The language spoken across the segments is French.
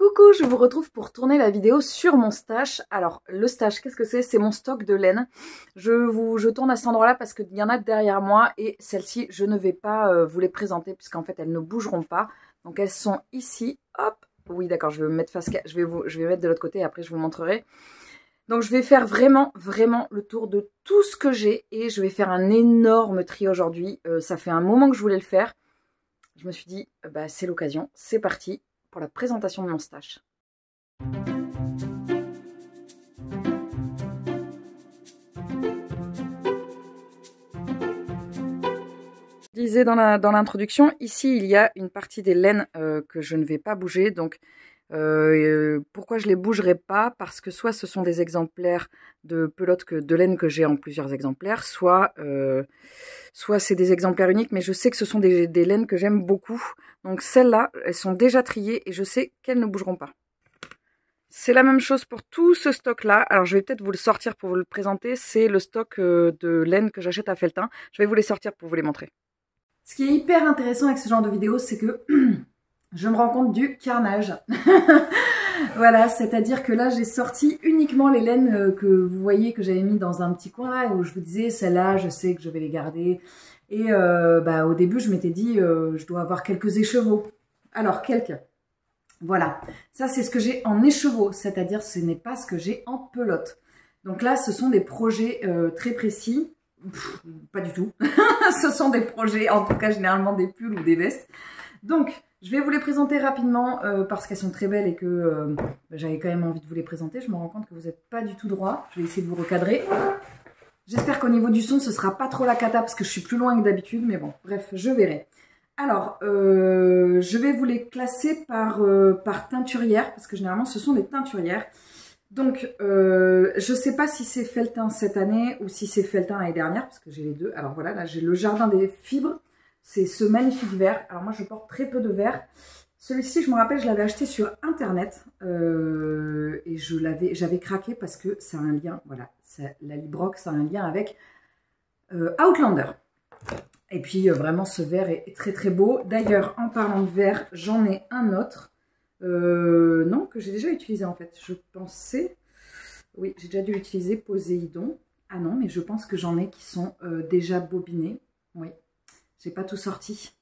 Coucou, je vous retrouve pour tourner la vidéo sur mon stash. Alors, le stash, qu'est-ce que c'est? C'est mon stock de laine. Je tourne à cet endroit-là parce qu'il y en a derrière moi et celles-ci, je ne vais pas vous les présenter puisqu'en fait, elles ne bougeront pas. Donc, elles sont ici. Hop. Oui, d'accord, je vais me mettre je vais mettre de l'autre côté et après, je vous montrerai. Donc, je vais faire vraiment le tour de tout ce que j'ai et je vais faire un énorme tri aujourd'hui. Ça fait un moment que je voulais le faire. Je me suis dit, bah, c'est l'occasion, c'est parti pour la présentation de mon stash. Je disais dans l'introduction, ici il y a une partie des laines que je ne vais pas bouger. Donc pourquoi je les bougerai pas? Parce que soit ce sont des exemplaires de pelote de laine que j'ai en plusieurs exemplaires, soit c'est des exemplaires uniques, mais je sais que ce sont des laines que j'aime beaucoup. Donc celles-là, elles sont déjà triées et je sais qu'elles ne bougeront pas. C'est la même chose pour tout ce stock-là. Alors je vais peut-être vous le sortir pour vous le présenter. C'est le stock de laine que j'achète à Felletin. Je vais vous les sortir pour vous les montrer. Ce qui est hyper intéressant avec ce genre de vidéo, c'est que je me rends compte du carnage. Voilà, c'est-à-dire que là, j'ai sorti uniquement les laines que vous voyez que j'avais mis dans un petit coin là, où je vous disais, celle-là, je sais que je vais les garder. Et bah, au début, je m'étais dit, je dois avoir quelques écheveaux. Alors, quelques. Voilà, ça c'est ce que j'ai en écheveau, c'est-à-dire ce n'est pas ce que j'ai en pelote. Donc là, ce sont des projets très précis. Pff, pas du tout. Ce sont des projets, en tout cas généralement des pulls ou des vestes. Donc, je vais vous les présenter rapidement parce qu'elles sont très belles et que j'avais quand même envie de vous les présenter. Je me rends compte que vous n'êtes pas du tout droit. Je vais essayer de vous recadrer. J'espère qu'au niveau du son, ce sera pas trop la cata parce que je suis plus loin que d'habitude. Mais bon, bref, je verrai. Alors, je vais vous les classer par teinturière parce que généralement, ce sont des teinturières. Donc, je ne sais pas si c'est Felletin cette année ou si c'est Felletin l'année dernière parce que j'ai les deux. Alors voilà, là, j'ai le Jardin des Fibres. C'est ce magnifique vert. Alors moi, je porte très peu de vert. Celui-ci, je me rappelle, je l'avais acheté sur Internet. Et j'avais craqué parce que ça a un lien, voilà, la Librock, ça a un lien avec Outlander. Et puis, vraiment, ce vert est très beau. D'ailleurs, en parlant de vert, j'en ai un autre. Non, que j'ai déjà utilisé en fait. Je pensais... Oui, j'ai déjà dû l'utiliser, Poséidon. Ah non, mais je pense que j'en ai qui sont déjà bobinés. Oui. J'ai pas tout sorti.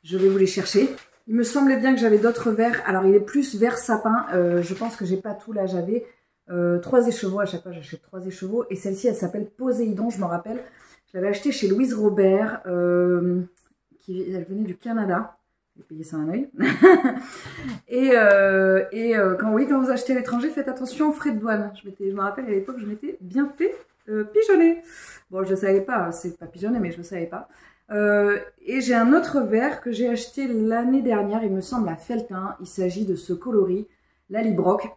Je vais vous les chercher. Il me semblait bien que j'avais d'autres verres. Alors, il est plus vert sapin. Je pense que j'ai pas tout là. J'avais 3 écheveaux. À chaque fois, j'achète 3 écheveaux. Et celle-ci, elle s'appelle Poséidon, je m'en rappelle. Je l'avais achetée chez Louise Robert. Elle venait du Canada. J'ai payé ça un œil. Quand vous achetez à l'étranger, faites attention aux frais de douane. Je me rappelle à l'époque, je m'étais bien fait pigeonner. Bon, je ne savais pas. C'est pas pigeonner, mais je ne savais pas. Et j'ai un autre verre que j'ai acheté l'année dernière, il me semble, à Felletin. Il s'agit de ce coloris, la Librock.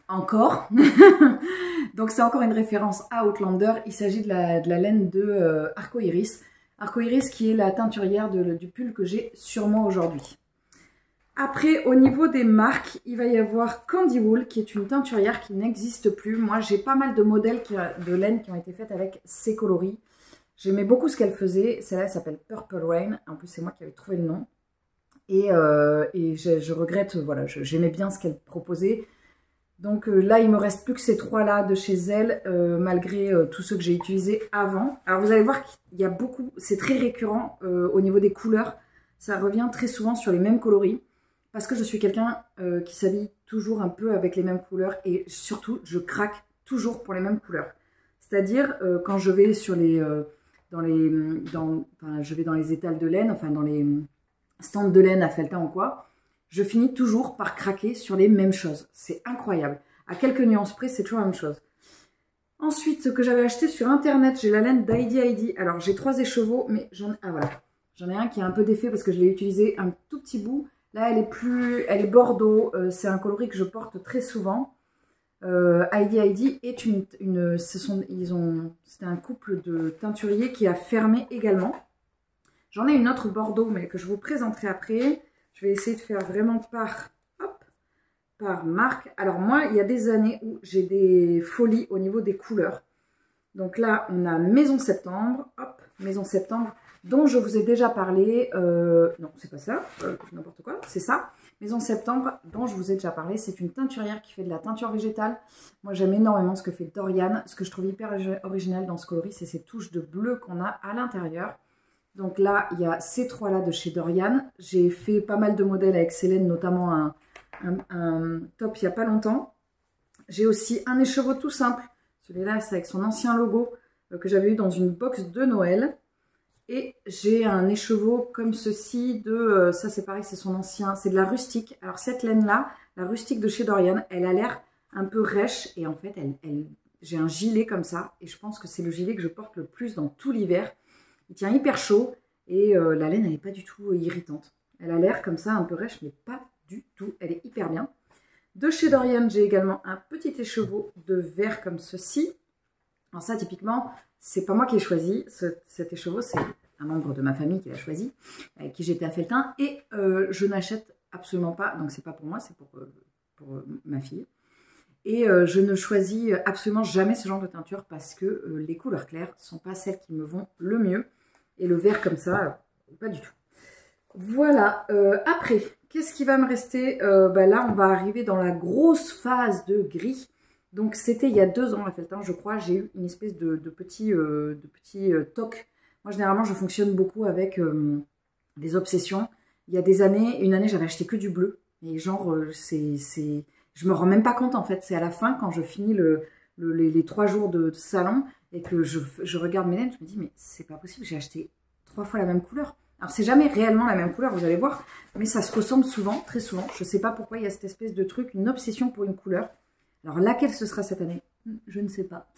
Encore. Donc c'est encore une référence à Outlander. Il s'agit de la laine de Arcoiris. Arcoiris qui est la teinturière du pull que j'ai sur moi aujourd'hui. Après, au niveau des marques, il va y avoir Candy Wool qui est une teinturière qui n'existe plus. Moi, j'ai pas mal de modèles de laine qui ont été faites avec ces coloris. J'aimais beaucoup ce qu'elle faisait. Celle-là s'appelle Purple Rain. En plus, c'est moi qui avais trouvé le nom. Et je regrette, voilà, j'aimais bien ce qu'elle proposait. Donc là, il me reste plus que ces 3-là de chez elle, malgré tous ceux que j'ai utilisés avant. Alors, vous allez voir qu'il y a beaucoup, c'est très récurrent au niveau des couleurs. Ça revient très souvent sur les mêmes coloris. Parce que je suis quelqu'un qui s'habille toujours un peu avec les mêmes couleurs. Et surtout, je craque toujours pour les mêmes couleurs. C'est-à-dire, quand je vais sur les... je vais dans les étals de laine, enfin dans les stands de laine à Felletin ou quoi, je finis toujours par craquer sur les mêmes choses. C'est incroyable. À quelques nuances près, c'est toujours la même chose. Ensuite, ce que j'avais acheté sur Internet, j'ai la laine d'Heidi Heidi. Alors, j'ai 3 écheveaux, mais voilà. J'en ai un qui a un peu d'effet parce que je l'ai utilisé un tout petit bout. Là, elle est bordeaux. C'est un coloris que je porte très souvent. Heidi Heidi est c'était un couple de teinturiers qui a fermé également. J'en ai une autre bordeaux, mais que je vous présenterai après. Je vais essayer de faire vraiment par marque. Alors moi, il y a des années où j'ai des folies au niveau des couleurs. Donc là, on a Maison Septembre. Hop, Maison Septembre. dont je vous ai déjà parlé. Non, c'est pas ça, n'importe quoi, c'est ça. Maison Septembre, dont je vous ai déjà parlé. C'est une teinturière qui fait de la teinture végétale. Moi, j'aime énormément ce que fait Dorian. Ce que je trouve hyper original dans ce coloris, c'est ces touches de bleu qu'on a à l'intérieur. Donc là, il y a ces trois-là de chez Dorian. J'ai fait pas mal de modèles avec Célène, notamment un top il n'y a pas longtemps. J'ai aussi un écheveau tout simple. Celui-là, c'est avec son ancien logo que j'avais eu dans une box de Noël. Et j'ai un écheveau comme ceci de, ça c'est pareil, c'est son ancien, c'est de la rustique. Alors cette laine-là, la rustique de chez Dorian, elle a l'air un peu rêche et en fait, j'ai un gilet comme ça et je pense que c'est le gilet que je porte le plus dans tout l'hiver. Il tient hyper chaud et la laine, elle n'est pas du tout irritante. Elle a l'air comme ça, un peu rêche, mais pas du tout. Elle est hyper bien. De chez Dorian, j'ai également un petit écheveau de verre comme ceci. Alors ça, typiquement, c'est pas moi qui ai choisi. Cet écheveau, c'est un membre de ma famille qui l'a choisi, avec qui j'étais à Felletin. Et je n'achète absolument pas, donc c'est pas pour moi, c'est pour ma fille. Et je ne choisis absolument jamais ce genre de teinture parce que les couleurs claires ne sont pas celles qui me vont le mieux. Et le vert comme ça, pas du tout. Voilà, après, qu'est-ce qui va me rester? Là, on va arriver dans la grosse phase de gris. Donc, c'était il y a 2 ans à Felletin, je crois, j'ai eu une espèce de petit toc. Moi, généralement, je fonctionne beaucoup avec des obsessions. Il y a des années, une année, j'avais acheté que du bleu. Et genre, je me rends même pas compte, en fait. C'est à la fin, quand je finis les 3 jours de salon et que je regarde mes laines, je me dis, mais c'est pas possible, j'ai acheté 3 fois la même couleur. Alors, c'est jamais réellement la même couleur, vous allez voir, mais ça se ressemble souvent, très souvent. Je sais pas pourquoi il y a cette espèce de truc, une obsession pour une couleur. Alors, laquelle ce sera cette année? Je ne sais pas.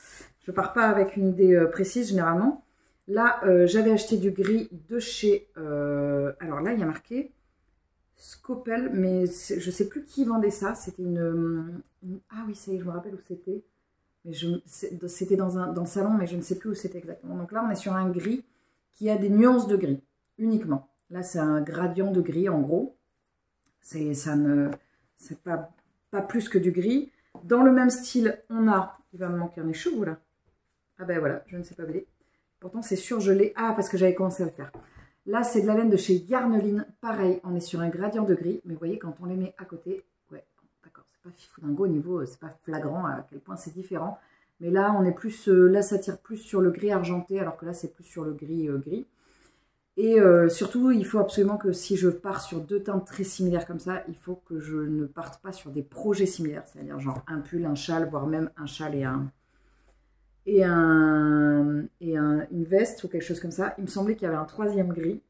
Je pars pas avec une idée précise, généralement. Là, j'avais acheté du gris de chez... alors là, il y a marqué Scopel, mais je sais plus qui vendait ça. C'était ah oui, ça y est, je me rappelle où c'était. C'était dans le salon, mais je ne sais plus où c'était exactement. Donc là, on est sur un gris qui a des nuances de gris, uniquement. Là, c'est un gradient de gris, en gros. C'est pas plus que du gris. Dans le même style, on a... Il va me manquer un écheveau, là. Ah ben voilà, je ne sais pas blé. Pourtant, c'est sûr, je l'ai... Ah, parce que j'avais commencé à le faire. Là, c'est de la laine de chez Yarneline. Pareil, on est sur un gradient de gris. Mais vous voyez, quand on les met à côté... Ouais, d'accord, c'est pas fifoudingo au niveau... C'est pas flagrant à quel point c'est différent. Mais là, on est plus... là, ça tire plus sur le gris argenté, alors que là, c'est plus sur le gris gris. Et surtout, il faut absolument que si je pars sur 2 teintes très similaires comme ça, il faut que je ne parte pas sur des projets similaires. C'est-à-dire genre un pull, un châle, voire même un châle et une veste ou quelque chose comme ça. Il me semblait qu'il y avait un 3e gris,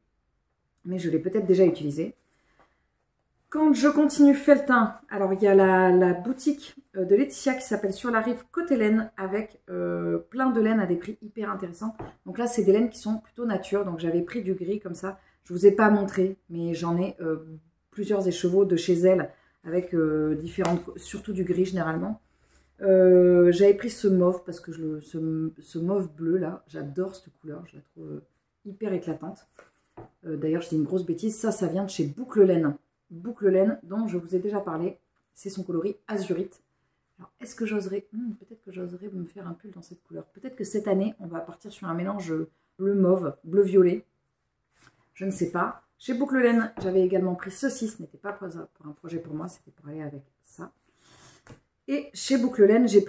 mais je l'ai peut-être déjà utilisé. Quand je continue Felletin, alors il y a la boutique de Laetitia qui s'appelle Sur la rive côté laine avec plein de laines à des prix hyper intéressants. Donc là, c'est des laines qui sont plutôt nature. Donc j'avais pris du gris comme ça. Je ne vous ai pas montré, mais j'en ai plusieurs écheveaux de chez elle avec différentes, surtout du gris généralement. J'avais pris ce mauve parce que ce mauve bleu là, j'adore cette couleur. Je la trouve hyper éclatante. D'ailleurs, je dis une grosse bêtise. Ça vient de chez Boucle Laine. Boucle Laine, dont je vous ai déjà parlé, c'est son coloris azurite. Alors, est-ce que j'oserais, peut-être que j'oserais me faire un pull dans cette couleur. Peut-être que cette année, on va partir sur un mélange bleu-mauve, bleu-violet. Je ne sais pas. Chez Boucle Laine, j'avais également pris ceci. Ce n'était pas pour un projet pour moi, c'était pour aller avec ça. Et chez Boucle Laine, j'ai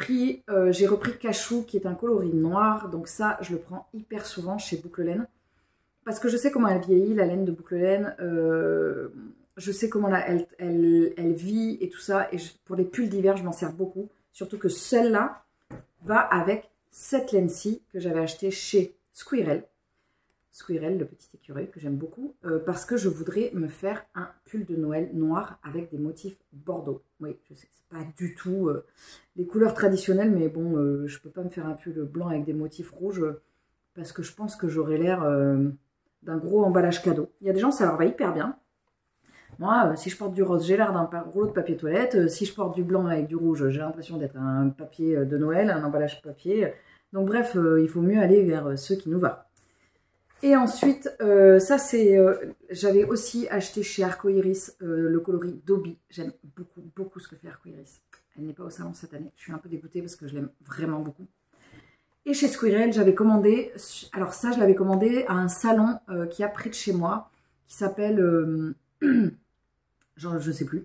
repris Cachou, qui est un coloris noir. Donc ça, je le prends hyper souvent chez Boucle Laine. Parce que je sais comment elle vieillit, la laine de Boucle Laine. Je sais comment elle vit et tout ça. Et pour les pulls d'hiver, je m'en sers beaucoup. Surtout que celle-là va avec cette laine-ci que j'avais achetée chez Squirrel. Squirrel, le petit écureuil que j'aime beaucoup. Parce que je voudrais me faire un pull de Noël noir avec des motifs bordeaux. Oui, je sais, c'est pas du tout les couleurs traditionnelles. Mais bon, je peux pas me faire un pull blanc avec des motifs rouges. Parce que je pense que j'aurais l'air d'un gros emballage cadeau. Il y a des gens, ça leur va hyper bien. Moi, si je porte du rose, j'ai l'air d'un rouleau de papier toilette. Si je porte du blanc avec du rouge, j'ai l'impression d'être un papier de Noël, un emballage papier. Donc bref, il faut mieux aller vers ce qui nous va. Et ensuite, ça c'est... j'avais aussi acheté chez Arcoiris le coloris Dobby. J'aime beaucoup, beaucoup ce que fait Arcoiris. Elle n'est pas au salon cette année. Je suis un peu dégoûtée parce que je l'aime vraiment beaucoup. Et chez Squirrel, j'avais commandé, alors ça, je l'avais commandé à un salon qui est près de chez moi, qui s'appelle, genre, je sais plus,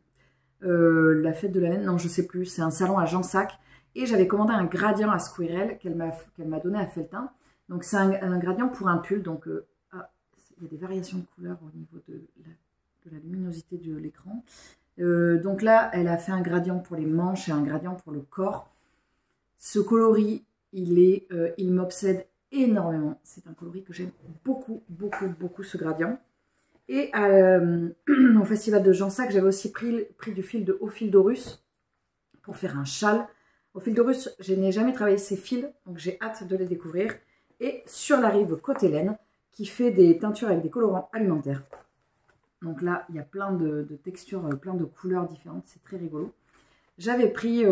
la fête de la laine, non, je sais plus, c'est un salon à Jansac. Et j'avais commandé un gradient à Squirrel qu'elle m'a donné à Felletin. Donc c'est un gradient pour un pull, donc il y a des variations de couleurs au niveau de la luminosité de l'écran. Donc là, elle a fait un gradient pour les manches et un gradient pour le corps. Ce coloris, il m'obsède énormément. C'est un coloris que j'aime beaucoup, beaucoup, beaucoup, ce gradient. Et au festival de Jansac, j'avais aussi pris du fil au fil d'Aurus pour faire un châle. Au fil d'Aurus, je n'ai jamais travaillé ces fils, donc j'ai hâte de les découvrir. Et sur la rive côté laine, qui fait des teintures avec des colorants alimentaires. Donc là, il y a plein de textures, plein de couleurs différentes, c'est très rigolo. J'avais pris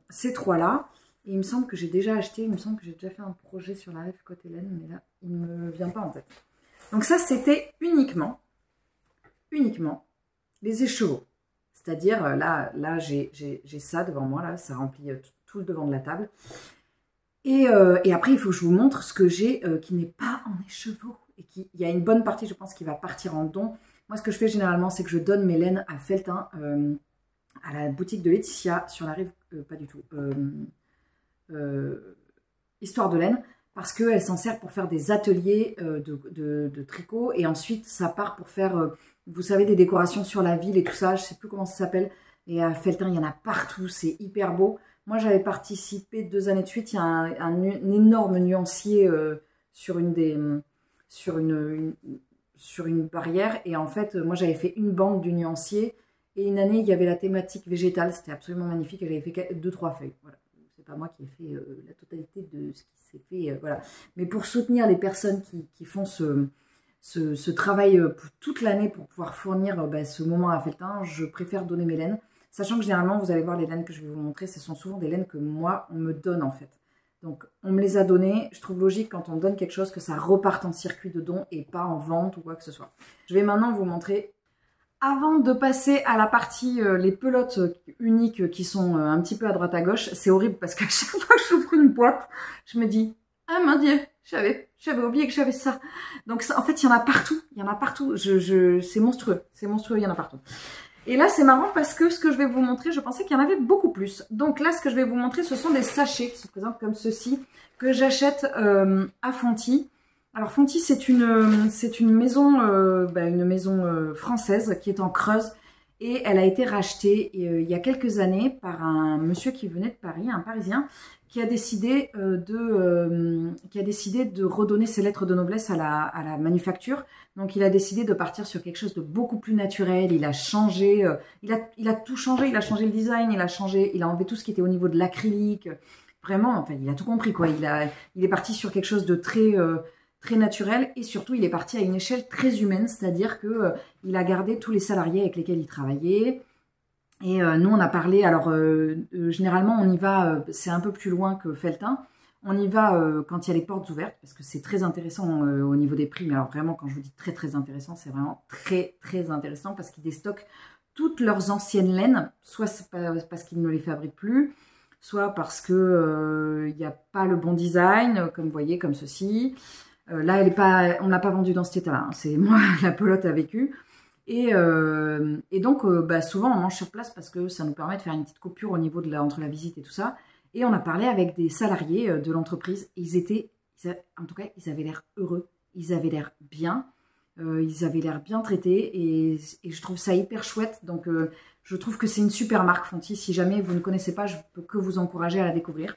ces trois-là, et il me semble que j'ai déjà acheté, il me semble que j'ai déjà fait un projet sur la rive côté laine, mais là, il ne me vient pas en tête. Donc ça, c'était uniquement les écheveaux. C'est-à-dire, là j'ai ça devant moi, là, ça remplit tout le devant de la table. Et après, il faut que je vous montre ce que j'ai qui n'est pas en écheveau. Et il y a une bonne partie, je pense, qui va partir en don. Moi, ce que je fais généralement, c'est que je donne mes laines à Felletin, à la boutique de Laetitia, sur la rive, pas du tout, Histoire de laine, parce qu'elle s'en sert pour faire des ateliers de tricot. Et ensuite, ça part pour faire, vous savez, des décorations sur la ville et tout ça. Je ne sais plus comment ça s'appelle. Et à Felletin, il y en a partout, c'est hyper beau. Moi, j'avais participé 2 années de suite. Il y a un énorme nuancier sur une barrière. Et en fait, moi, j'avais fait une bande du nuancier. Et une année, il y avait la thématique végétale. C'était absolument magnifique. J'avais fait 2-3 feuilles. Voilà. C'est pas moi qui ai fait la totalité de ce qui s'est fait. Voilà. Mais pour soutenir les personnes qui font ce travail toute l'année pour pouvoir fournir ce moment à Felletin, je préfère donner mes laines. Sachant que généralement, vous allez voir les laines que je vais vous montrer, ce sont souvent des laines que moi, on me donne en fait. Donc, on me les a données. Je trouve logique quand on donne quelque chose que ça reparte en circuit de don et pas en vente ou quoi que ce soit. Je vais maintenant vous montrer. Avant de passer à la partie les pelotes uniques qui sont un petit peu à droite à gauche, c'est horrible parce qu'à chaque fois que j'ouvre une boîte, je me dis « Ah mon Dieu, j'avais oublié que j'avais ça ». Donc, ça, en fait, il y en a partout. Il y en a partout. C'est monstrueux. C'est monstrueux, il y en a partout. Et là, c'est marrant parce que ce que je vais vous montrer, je pensais qu'il y en avait beaucoup plus. Donc là, ce que je vais vous montrer, ce sont des sachets qui se présentent comme ceci, que j'achète à Fonty. Alors Fonty, c'est une maison française qui est en Creuse. Et elle a été rachetée il y a quelques années par un monsieur qui venait de Paris, un Parisien, qui a décidé de redonner ses lettres de noblesse à la manufacture. Donc, il a décidé de partir sur quelque chose de beaucoup plus naturel. Il a changé, il a tout changé. Il a changé le design, il a enlevé tout ce qui était au niveau de l'acrylique. Vraiment, enfin, il a tout compris, quoi. Il est parti sur quelque chose de très naturel et surtout, il est parti à une échelle très humaine, c'est-à-dire que il a gardé tous les salariés avec lesquels il travaillait. Et nous, on a parlé, alors généralement, on y va, c'est un peu plus loin que Felletin. On y va quand il y a les portes ouvertes, parce que c'est très intéressant au niveau des prix. Mais alors vraiment, quand je vous dis très très intéressant, c'est vraiment très très intéressant parce qu'ils déstockent toutes leurs anciennes laines, soit parce qu'ils ne les fabriquent plus, soit parce que il n'y a pas le bon design, comme vous voyez, comme ceci. Là, on ne l'a pas vendue dans cet état-là, hein. C'est moi, la pelote a vécu. Et donc, souvent, on mange sur place parce que ça nous permet de faire une petite coupure au niveau entre la visite et tout ça. Et on a parlé avec des salariés de l'entreprise. En tout cas, ils avaient l'air heureux. Ils avaient l'air bien. Ils avaient l'air bien traités. Et je trouve ça hyper chouette. Donc, je trouve que c'est une super marque, Fonty. Si jamais vous ne connaissez pas, je peux que vous encourager à la découvrir.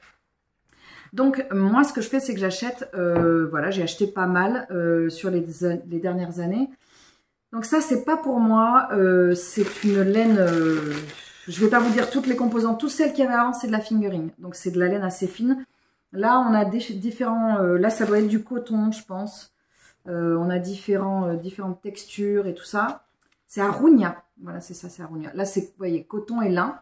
Donc, moi, ce que je fais, c'est que j'achète... voilà, j'ai acheté pas mal sur les dernières années. Donc ça, c'est pas pour moi. C'est une laine... je vais pas vous dire toutes les composantes. Toutes celles qu'il y avait avant, c'est de la fingering. Donc, c'est de la laine assez fine. Là, on a différents... là, ça doit être du coton, je pense. On a différentes textures et tout ça. C'est Arunia. Voilà, c'est ça, c'est Arunia. Là, c'est, vous voyez, coton et lin.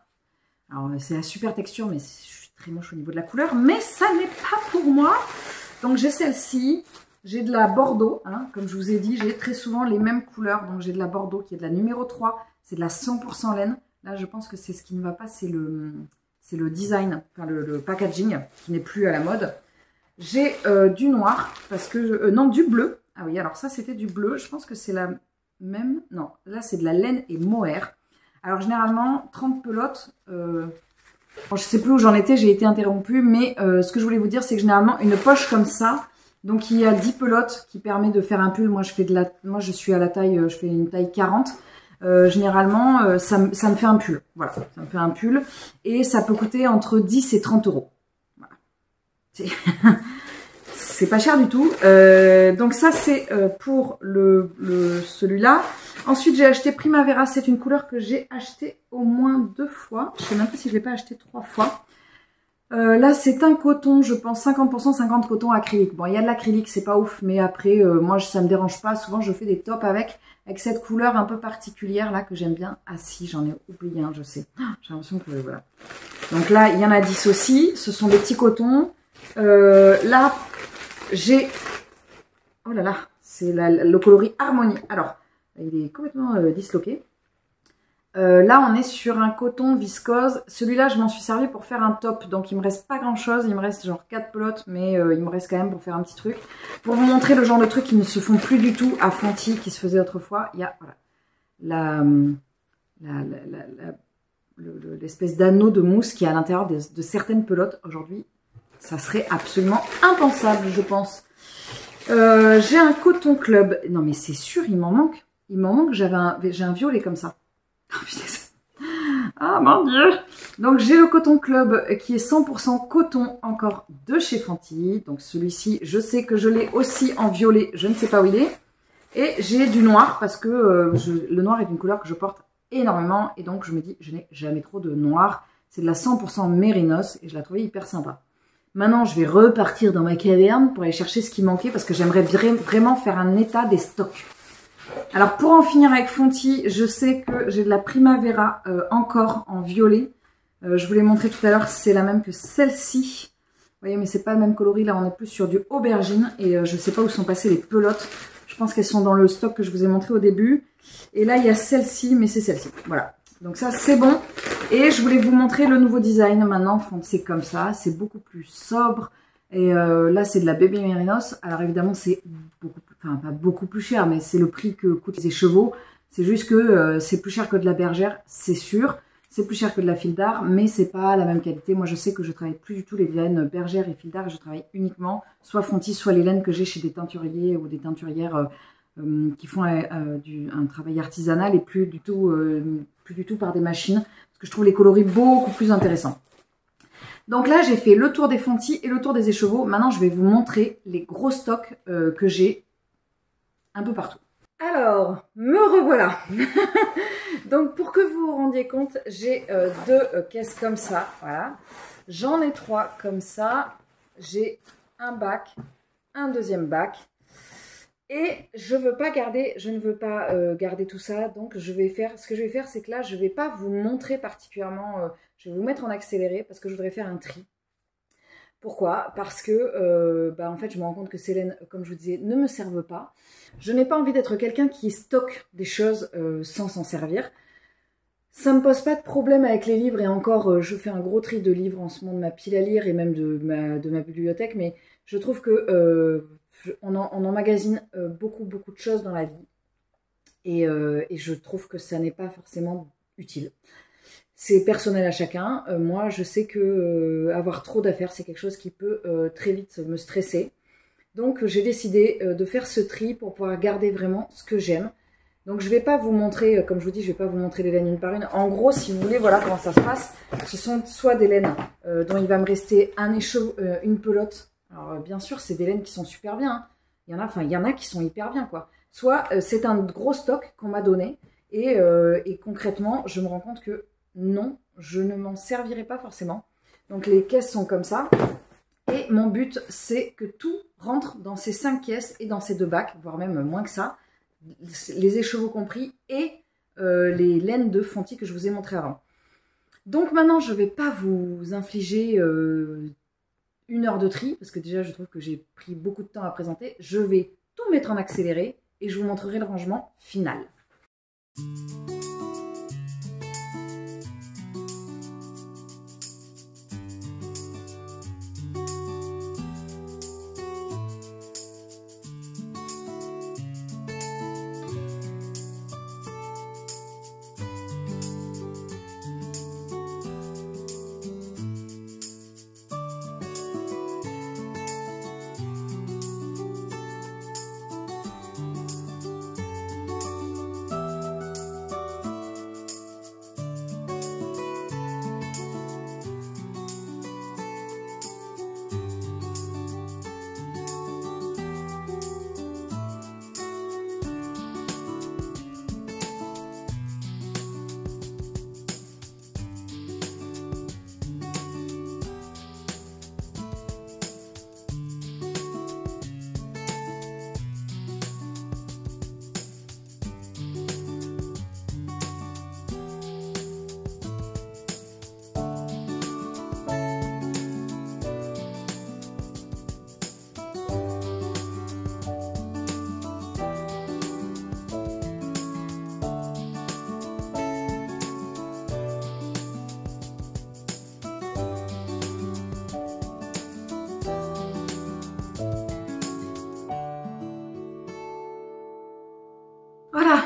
Alors, c'est la super texture, mais je suis très moche au niveau de la couleur. Mais ça n'est pas pour moi. Donc, j'ai celle-ci. J'ai de la Bordeaux, hein, comme je vous ai dit, j'ai très souvent les mêmes couleurs. Donc, j'ai de la Bordeaux qui est de la numéro 3. C'est de la 100% laine. Là, je pense que c'est ce qui ne va pas, c'est le design, enfin le packaging qui n'est plus à la mode. j'ai du noir, parce que... non, du bleu. Ah oui, alors ça, c'était du bleu. Je pense que c'est la même... Non, là, c'est de la laine et mohair. Alors, généralement, 30 pelotes... Bon, je sais plus où j'en étais, j'ai été interrompue. Mais ce que je voulais vous dire, c'est que généralement, une poche comme ça... Donc, il y a 10 pelotes qui permet de faire un pull. Moi, je suis à la taille... je fais une taille 40. Généralement, ça me fait un pull. Voilà, ça me fait un pull. Et ça peut coûter entre 10 et 30 euros. Voilà. C'est pas cher du tout. Donc ça, c'est pour celui-là. Ensuite, j'ai acheté Primavera. C'est une couleur que j'ai achetée au moins 2 fois. Je sais même pas si je l'ai pas acheté 3 fois. Là, c'est un coton, je pense 50%, 50 coton acrylique. Bon, il y a de l'acrylique, c'est pas ouf, mais après, moi, ça me dérange pas. Souvent, je fais des tops avec cette couleur un peu particulière là que j'aime bien. Ah si, j'en ai oublié un, je sais. J'ai l'impression que voilà. Donc là, il y en a 10 aussi. Ce sont des petits cotons. Là, j'ai... Oh là là, c'est le coloris Harmonie. Alors, il est complètement disloqué. Là, on est sur un coton viscose. Celui-là, je m'en suis servi pour faire un top. Donc, il me reste pas grand-chose. Il me reste genre 4 pelotes, mais il me reste quand même pour faire un petit truc. Pour vous montrer le genre de trucs qui ne se font plus du tout à Fonty, qui se faisait autrefois. Il y a voilà, l'espèce d'anneau de mousse qui est à l'intérieur de certaines pelotes. Aujourd'hui, ça serait absolument impensable, je pense. J'ai un coton club. Non, mais c'est sûr, il m'en manque. Il m'en manque. J'ai un violet comme ça. Ah mon dieu! Donc j'ai le coton club qui est 100% coton encore de chez Fonty. Donc celui-ci, je sais que je l'ai aussi en violet, je ne sais pas où il est. Et j'ai du noir parce que le noir est une couleur que je porte énormément. Et donc je me dis, je n'ai jamais trop de noir. C'est de la 100% mérinos et je la trouvais hyper sympa. Maintenant, je vais repartir dans ma caverne pour aller chercher ce qui manquait parce que j'aimerais vraiment faire un état des stocks. Alors, pour en finir avec Fonty, je sais que j'ai de la Primavera encore en violet. Je vous l'ai montré tout à l'heure, c'est la même que celle-ci. Vous voyez, mais c'est pas le même coloris. Là, on est plus sur du aubergine. Et je sais pas où sont passées les pelotes. Je pense qu'elles sont dans le stock que je vous ai montré au début. Et là, il y a celle-ci, mais c'est celle-ci. Voilà. Donc ça, c'est bon. Et je voulais vous montrer le nouveau design. Maintenant, c'est comme ça. C'est beaucoup plus sobre. Et là, c'est de la Baby Mérinos. Alors évidemment, c'est beaucoup plus, enfin pas beaucoup plus cher, mais c'est le prix que coûtent les chevaux. C'est juste que c'est plus cher que de la bergère, c'est sûr. C'est plus cher que de la fil d'art, mais c'est pas la même qualité. Moi, je sais que je travaille plus du tout les laines bergère et fil d'art. Je travaille uniquement soit Fonty, soit les laines que j'ai chez des teinturiers ou des teinturières qui font un travail artisanal et plus du tout par des machines. Parce que je trouve les coloris beaucoup plus intéressants. Donc là, j'ai fait le tour des Fonty et le tour des écheveaux. Maintenant, je vais vous montrer les gros stocks que j'ai un peu partout. Alors, me revoilà. Donc, pour que vous vous rendiez compte, j'ai 2 caisses comme ça. Voilà. J'en ai 3 comme ça. J'ai un bac, un deuxième bac. Et je ne veux pas garder tout ça. Donc, ce que je vais faire, c'est que là, je ne vais pas vous montrer particulièrement... je vais vous mettre en accéléré parce que je voudrais faire un tri. Pourquoi? Parce que en fait, je me rends compte que ces laines, comme je vous disais, ne me servent pas. Je n'ai pas envie d'être quelqu'un qui stocke des choses sans s'en servir. Ça ne me pose pas de problème avec les livres. Et encore, je fais un gros tri de livres en ce moment de ma pile à lire et même de ma bibliothèque. Mais je trouve que on emmagasine beaucoup de choses dans la vie. Et je trouve que ça n'est pas forcément utile. C'est personnel à chacun. Moi, je sais que avoir trop d'affaires, c'est quelque chose qui peut très vite me stresser. Donc, j'ai décidé de faire ce tri pour pouvoir garder vraiment ce que j'aime. Donc, je ne vais pas vous montrer, comme je vous dis, je ne vais pas vous montrer les laines une par une. En gros, si vous voulez, voilà comment ça se passe. Ce sont soit des laines dont il va me rester un écheveau, une pelote. Alors, bien sûr, c'est des laines qui sont super bien. Hein. Il y en a qui sont hyper bien, quoi. Soit c'est un gros stock qu'on m'a donné. Et concrètement, je me rends compte que non, je ne m'en servirai pas forcément. Donc les caisses sont comme ça. Et mon but, c'est que tout rentre dans ces 5 caisses et dans ces 2 bacs, voire même moins que ça. Les écheveaux compris et les laines de Fonty que je vous ai montré avant. Donc maintenant, je ne vais pas vous infliger 1 heure de tri, parce que déjà, je trouve que j'ai pris beaucoup de temps à présenter. Je vais tout mettre en accéléré et je vous montrerai le rangement final.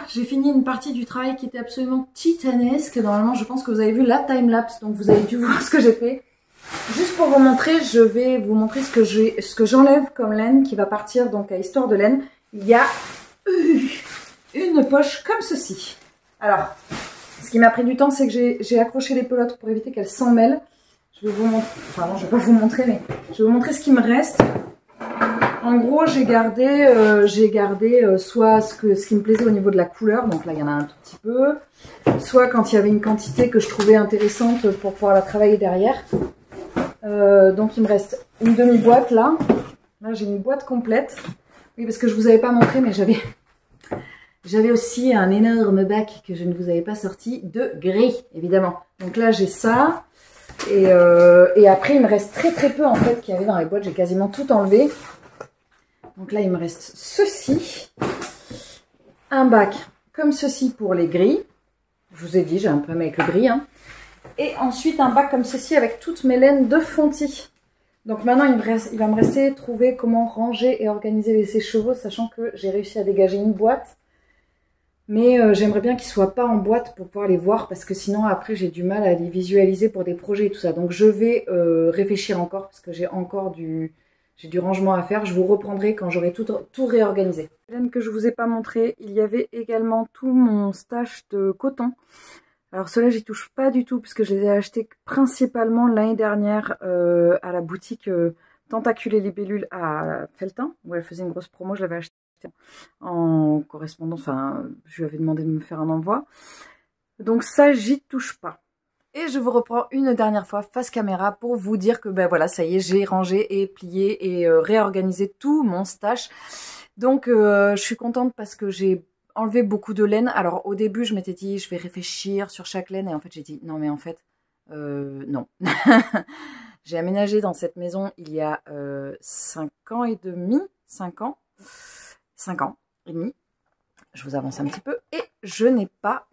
j'ai fini une partie du travail qui était absolument titanesque. Normalement, je pense que vous avez vu la time-lapse, donc vous avez dû voir ce que j'ai fait. Juste pour vous montrer, je vais vous montrer ce que j'enlève comme laine qui va partir donc à Histoire de laine. Il y a une poche comme ceci. Alors, ce qui m'a pris du temps, c'est que j'ai accroché les pelotes pour éviter qu'elles s'en mêlent. Je vais vous montrer, enfin non, je vais pas vous montrer, mais je vais vous montrer ce qui me reste. En gros, j'ai gardé soit ce qui me plaisait au niveau de la couleur, donc là il y en a un tout petit peu, soit quand il y avait une quantité que je trouvais intéressante pour pouvoir la travailler derrière. Donc il me reste une demi-boîte là. Là j'ai une boîte complète. Oui, parce que je vous avais pas montré, mais j'avais aussi un énorme bac que je ne vous avais pas sorti de gris, évidemment. Donc là j'ai ça. Et après il me reste très peu en fait qu'il y avait dans les boîtes. J'ai quasiment tout enlevé. Donc là il me reste ceci. Un bac comme ceci pour les gris. Je vous ai dit, j'ai un problème avec le gris, hein. Et ensuite un bac comme ceci avec toutes mes laines de Fonty. Donc maintenant il va me rester trouver comment ranger et organiser les sèche-chevaux, sachant que j'ai réussi à dégager une boîte. Mais j'aimerais bien qu'ils ne soient pas en boîte pour pouvoir les voir, parce que sinon après j'ai du mal à les visualiser pour des projets et tout ça. Donc je vais réfléchir encore, parce que j'ai encore du rangement à faire. Je vous reprendrai quand j'aurai tout réorganisé. Les laines que je ne vous ai pas montré, il y avait également tout mon stash de coton. Alors ceux-là, j'y touche pas du tout puisque je les ai achetés principalement l'année dernière à la boutique Tentacule et Libellule à Felletin, où elle faisait une grosse promo. Je l'avais acheté en correspondance, enfin je lui avais demandé de me faire un envoi. Donc ça, j'y touche pas. Et je vous reprends une dernière fois face caméra pour vous dire que ben voilà, ça y est, j'ai rangé et plié et réorganisé tout mon stash. Donc je suis contente parce que j'ai enlevé beaucoup de laine. Alors au début je m'étais dit je vais réfléchir sur chaque laine et en fait j'ai dit non mais en fait non. J'ai aménagé dans cette maison il y a 5 ans et demi, 5 ans et demi. Je vous avance un petit peu et je n'ai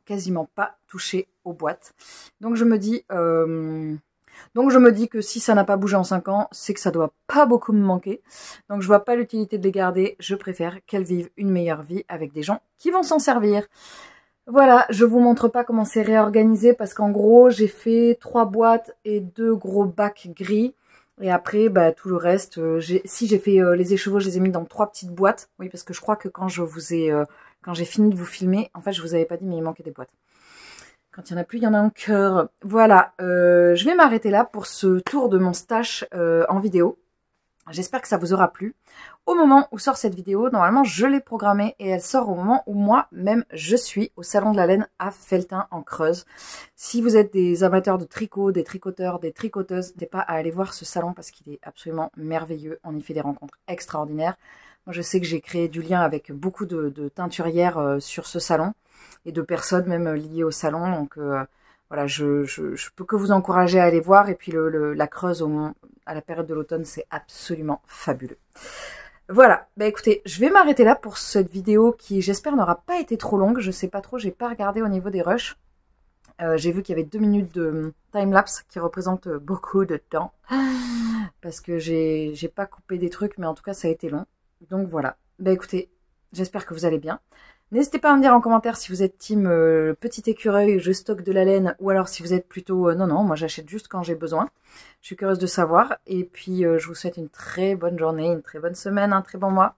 quasiment pas touché aux boîtes. Donc je me dis que si ça n'a pas bougé en 5 ans, c'est que ça doit pas beaucoup me manquer. Donc je vois pas l'utilité de les garder. Je préfère qu'elles vivent une meilleure vie avec des gens qui vont s'en servir. Voilà, je vous montre pas comment c'est réorganisé parce qu'en gros, j'ai fait 3 boîtes et 2 gros bacs gris. Et après, bah, tout le reste, si j'ai fait les écheveaux, je les ai mis dans 3 petites boîtes. Oui, parce que je crois que quand j'ai fini de vous filmer, en fait, je vous avais pas dit, mais il manquait des boîtes. Quand il n'y en a plus, il y en a encore. Voilà, je vais m'arrêter là pour ce tour de mon stash en vidéo. J'espère que ça vous aura plu. Au moment où sort cette vidéo, normalement, je l'ai programmée et elle sort au moment où moi-même, je suis au Salon de la Laine à Felletin en Creuse. Si vous êtes des amateurs de tricot, des tricoteurs, des tricoteuses, n'hésitez pas à aller voir ce salon parce qu'il est absolument merveilleux. On y fait des rencontres extraordinaires. Moi, je sais que j'ai créé du lien avec beaucoup de teinturières sur ce salon et de personnes même liées au salon. Donc voilà, je peux que vous encourager à aller voir. Et puis la Creuse à la période de l'automne, c'est absolument fabuleux. Voilà, bah écoutez, je vais m'arrêter là pour cette vidéo qui, j'espère, n'aura pas été trop longue. Je sais pas trop, j'ai pas regardé au niveau des rushs. J'ai vu qu'il y avait 2 minutes de time-lapse qui représente beaucoup de temps. Parce que j'ai pas coupé des trucs, mais en tout cas, ça a été long. Donc voilà, bah écoutez, j'espère que vous allez bien. N'hésitez pas à me dire en commentaire si vous êtes team petit écureuil, je stocke de la laine, ou alors si vous êtes plutôt non, moi j'achète juste quand j'ai besoin. Je suis curieuse de savoir. Et puis je vous souhaite une très bonne journée, une très bonne semaine, un très bon mois,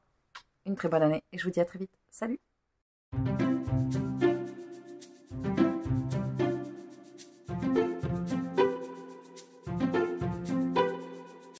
une très bonne année. Et je vous dis à très vite. Salut!